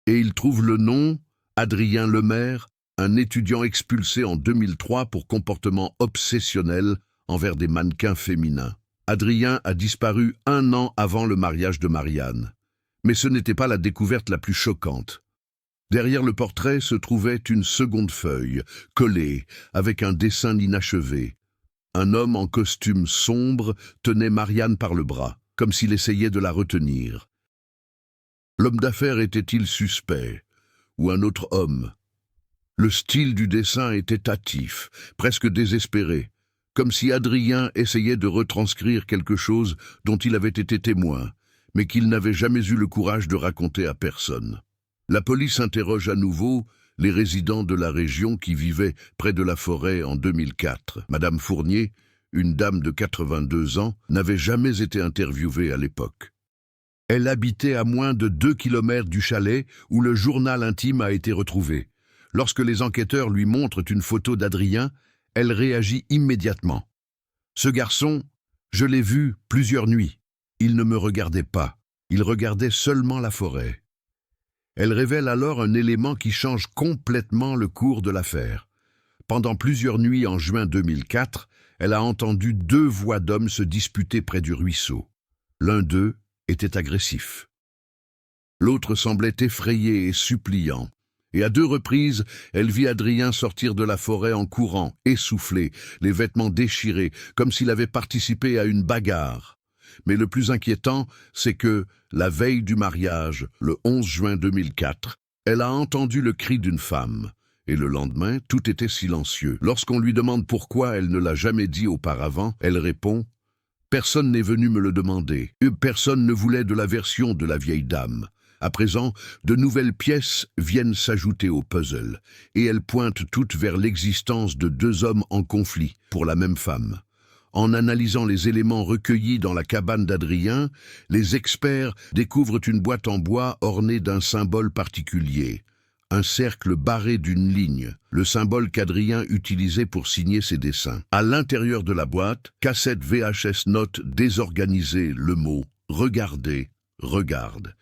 Et il trouve le nom Adrien Lemaire, un étudiant expulsé en 2003 pour comportement obsessionnel envers des mannequins féminins. Adrien a disparu 1 an avant le mariage de Marianne. Mais ce n'était pas la découverte la plus choquante. Derrière le portrait se trouvait une seconde feuille, collée, avec un dessin inachevé. Un homme en costume sombre tenait Marianne par le bras, comme s'il essayait de la retenir. L'homme d'affaires était-il suspect, ou un autre homme? Le style du dessin était hâtif, presque désespéré, comme si Adrien essayait de retranscrire quelque chose dont il avait été témoin, mais qu'il n'avait jamais eu le courage de raconter à personne. La police interroge à nouveau les résidents de la région qui vivaient près de la forêt en 2004. Madame Fournier, une dame de 82 ans, n'avait jamais été interviewée à l'époque. Elle habitait à moins de 2 kilomètres du chalet où le journal intime a été retrouvé. Lorsque les enquêteurs lui montrent une photo d'Adrien, elle réagit immédiatement. « Ce garçon, je l'ai vu plusieurs nuits. Il ne me regardait pas. Il regardait seulement la forêt. » Elle révèle alors un élément qui change complètement le cours de l'affaire. Pendant plusieurs nuits en juin 2004, elle a entendu 2 voix d'hommes se disputer près du ruisseau. L'un d'eux était agressif. L'autre semblait effrayé et suppliant. Et à 2 reprises, elle vit Adrien sortir de la forêt en courant, essoufflé, les vêtements déchirés, comme s'il avait participé à une bagarre. Mais le plus inquiétant, c'est que, la veille du mariage, le 11 juin 2004, elle a entendu le cri d'une femme. Et le lendemain, tout était silencieux. Lorsqu'on lui demande pourquoi elle ne l'a jamais dit auparavant, elle répond « Personne n'est venu me le demander. Personne ne voulait de la version de la vieille dame. » À présent, de nouvelles pièces viennent s'ajouter au puzzle, et elles pointent toutes vers l'existence de 2 hommes en conflit pour la même femme. En analysant les éléments recueillis dans la cabane d'Adrien, les experts découvrent une boîte en bois ornée d'un symbole particulier, un cercle barré d'une ligne, le symbole qu'Adrien utilisait pour signer ses dessins. À l'intérieur de la boîte, cassette VHS note désorganisée le mot « Regardez, regarde »,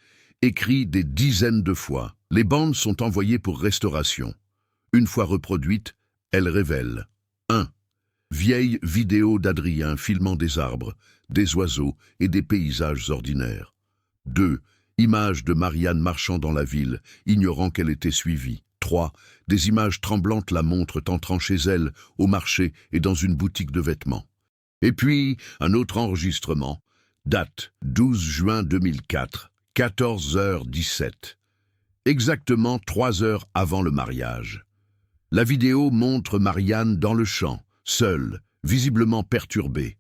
écrit des dizaines de fois. Les bandes sont envoyées pour restauration. Une fois reproduites, elles révèlent 1. Vieille vidéo d'Adrien filmant des arbres, des oiseaux et des paysages ordinaires. 2. Images de Marianne marchant dans la ville, ignorant qu'elle était suivie. 3. Des images tremblantes la montrent entrant chez elle, au marché et dans une boutique de vêtements. Et puis, un autre enregistrement. Date 12 juin 2004, 14h17. Exactement 3 heures avant le mariage. La vidéo montre Marianne dans le champ, seule, visiblement perturbée.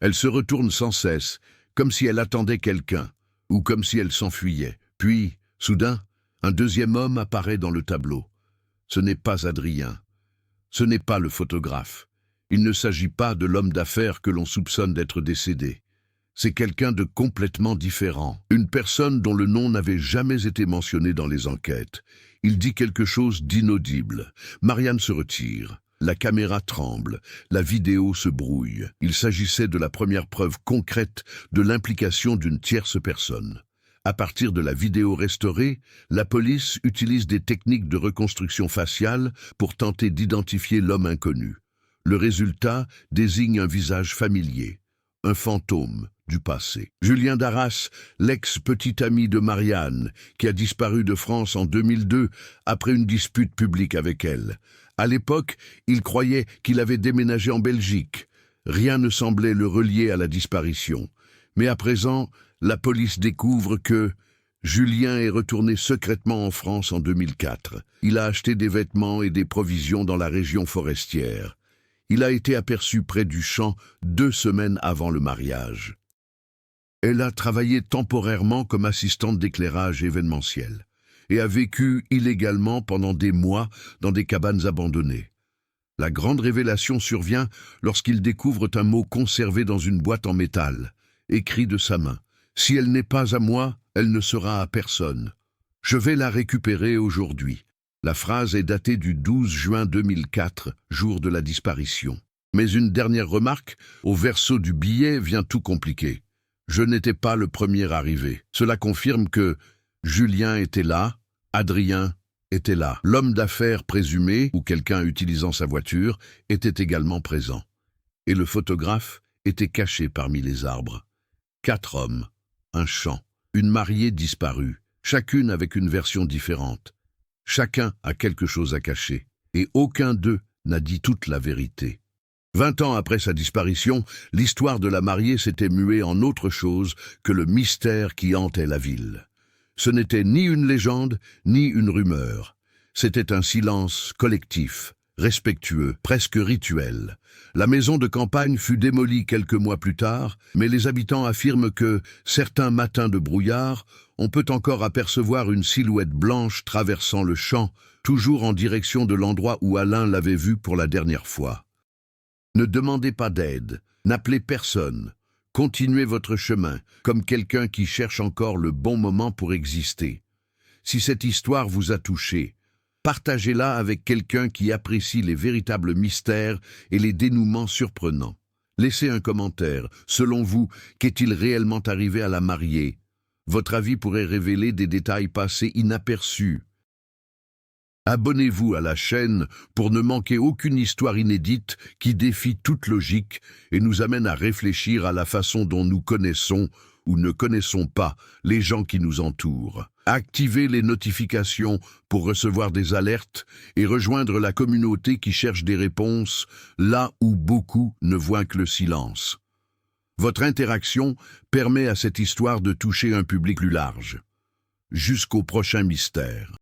Elle se retourne sans cesse, comme si elle attendait quelqu'un, ou comme si elle s'enfuyait. Puis, soudain, un deuxième homme apparaît dans le tableau. Ce n'est pas Adrien. Ce n'est pas le photographe. Il ne s'agit pas de l'homme d'affaires que l'on soupçonne d'être décédé. C'est quelqu'un de complètement différent. Une personne dont le nom n'avait jamais été mentionné dans les enquêtes. Il dit quelque chose d'inaudible. Marianne se retire. La caméra tremble. La vidéo se brouille. Il s'agissait de la première preuve concrète de l'implication d'une tierce personne. À partir de la vidéo restaurée, la police utilise des techniques de reconstruction faciale pour tenter d'identifier l'homme inconnu. Le résultat désigne un visage familier, un fantôme du passé. Julien Darras, l'ex-petit ami de Marianne, qui a disparu de France en 2002 après une dispute publique avec elle. À l'époque, il croyait qu'il avait déménagé en Belgique. Rien ne semblait le relier à la disparition. Mais à présent, la police découvre que Julien est retourné secrètement en France en 2004. Il a acheté des vêtements et des provisions dans la région forestière. Il a été aperçu près du champ 2 semaines avant le mariage. Elle a travaillé temporairement comme assistante d'éclairage événementiel et a vécu illégalement pendant des mois dans des cabanes abandonnées. La grande révélation survient lorsqu'ils découvrent un mot conservé dans une boîte en métal, écrit de sa main. « Si elle n'est pas à moi, elle ne sera à personne. Je vais la récupérer aujourd'hui. » La phrase est datée du 12 juin 2004, jour de la disparition. Mais une dernière remarque, au verso du billet vient tout compliquer. Je n'étais pas le premier arrivé. Cela confirme que Julien était là, Adrien était là. L'homme d'affaires présumé, ou quelqu'un utilisant sa voiture, était également présent. Et le photographe était caché parmi les arbres. 4 hommes, un champ, une mariée disparue, chacune avec une version différente. Chacun a quelque chose à cacher, et aucun d'eux n'a dit toute la vérité. 20 ans après sa disparition, l'histoire de la mariée s'était muée en autre chose que le mystère qui hantait la ville. Ce n'était ni une légende, ni une rumeur. C'était un silence collectif, respectueux, presque rituel. La maison de campagne fut démolie quelques mois plus tard, mais les habitants affirment que, certains matins de brouillard, on peut encore apercevoir une silhouette blanche traversant le champ, toujours en direction de l'endroit où Alain l'avait vue pour la dernière fois. Ne demandez pas d'aide, n'appelez personne. Continuez votre chemin, comme quelqu'un qui cherche encore le bon moment pour exister. Si cette histoire vous a touché, partagez-la avec quelqu'un qui apprécie les véritables mystères et les dénouements surprenants. Laissez un commentaire. Selon vous, qu'est-il réellement arrivé à la mariée? Votre avis pourrait révéler des détails passés inaperçus. Abonnez-vous à la chaîne pour ne manquer aucune histoire inédite qui défie toute logique et nous amène à réfléchir à la façon dont nous connaissons ou ne connaissons pas les gens qui nous entourent. Activez les notifications pour recevoir des alertes et rejoindre la communauté qui cherche des réponses là où beaucoup ne voient que le silence. Votre interaction permet à cette histoire de toucher un public plus large. Jusqu'au prochain mystère.